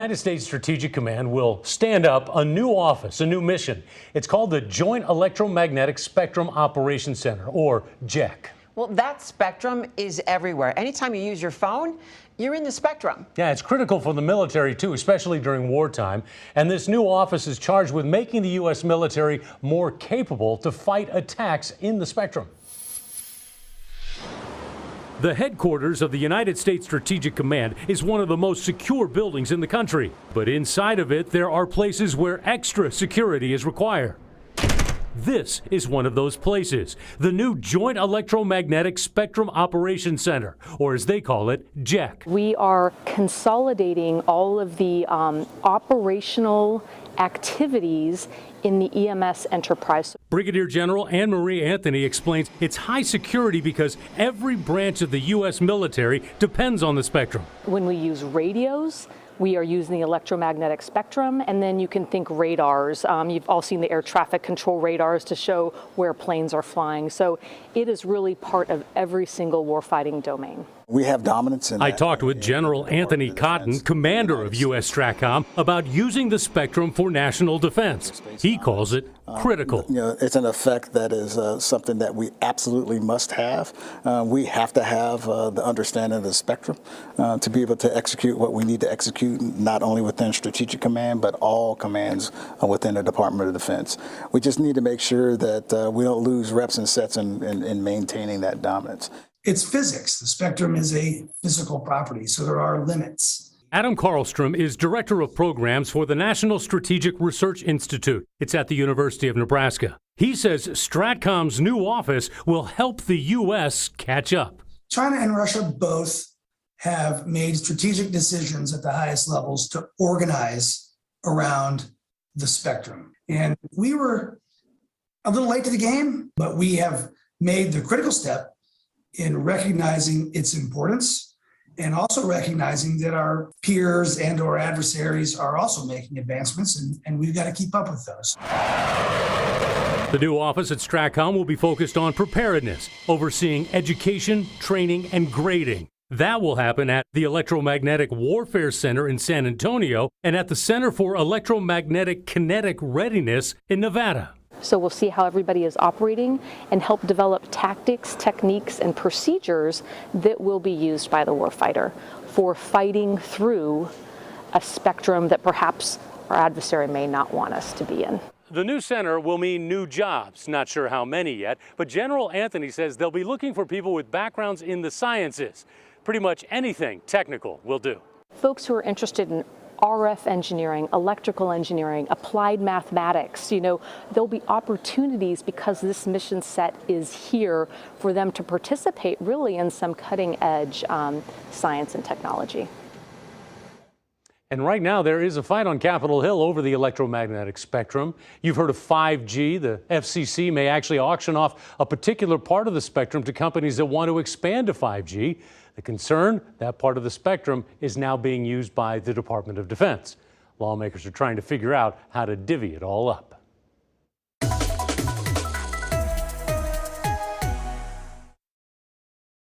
United States Strategic Command will stand up a new office, a new mission. It's called the Joint Electromagnetic Spectrum Operations Center, or JEC. Well, that spectrum is everywhere. Anytime you use your phone, you're in the spectrum. Yeah, it's critical for the military, too, especially during wartime. And this new office is charged with making the U.S. military more capable to fight attacks in the spectrum. The headquarters of the United States Strategic Command is one of the most secure buildings in the country. But inside of it, there are places where extra security is required. This is one of those places, the new Joint Electromagnetic Spectrum Operations Center, or as they call it, JEC. We are consolidating all of the operational activities in the EMS enterprise. Brigadier General Anne Marie Anthony explains it's high security because every branch of the U.S. military depends on the spectrum. When we use radios, we are using the electromagnetic spectrum, and then you can think radars. You've all seen the air traffic control radars to show where planes are flying. So it is really part of every single warfighting domain. We have dominance in that. I talked with General Anthony Cotton, commander of U.S. STRATCOM, about using the spectrum for national defense. He calls it critical. It's an effect that is something that we absolutely must have. We have to have the understanding of the spectrum to be able to execute what we need to execute, not only within Strategic Command, but all commands within the Department of Defense. We just need to make sure that we don't lose reps and sets in maintaining that dominance. It's physics. The spectrum is a physical property, so there are limits. Adam Karlstrom is Director of Programs for the National Strategic Research Institute. It's at the University of Nebraska. He says STRATCOM's new office will help the U.S. catch up. China and Russia both have made strategic decisions at the highest levels to organize around the spectrum. And we were a little late to the game, but we have made the critical step in recognizing its importance and also recognizing that our peers and or adversaries are also making advancements, and we've got to keep up with those. The new office at STRATCOM will be focused on preparedness, overseeing education, training, and grading. That will happen at the Electromagnetic Warfare Center in San Antonio and at the Center for Electromagnetic Kinetic Readiness in Nevada. So we'll see how everybody is operating and help develop tactics, techniques, and procedures that will be used by the warfighter for fighting through a spectrum that perhaps our adversary may not want us to be in. The new center will mean new jobs. Not sure how many yet, but General Anthony says they'll be looking for people with backgrounds in the sciences. Pretty much anything technical will do. Folks who are interested in RF engineering, electrical engineering, applied mathematics, there'll be opportunities because this mission set is here for them to participate really in some cutting edge science and technology. And right now there is a fight on Capitol Hill over the electromagnetic spectrum. You've heard of 5G. The FCC may actually auction off a particular part of the spectrum to companies that want to expand to 5G. The concern, that part of the spectrum is now being used by the Department of Defense. Lawmakers are trying to figure out how to divvy it all up.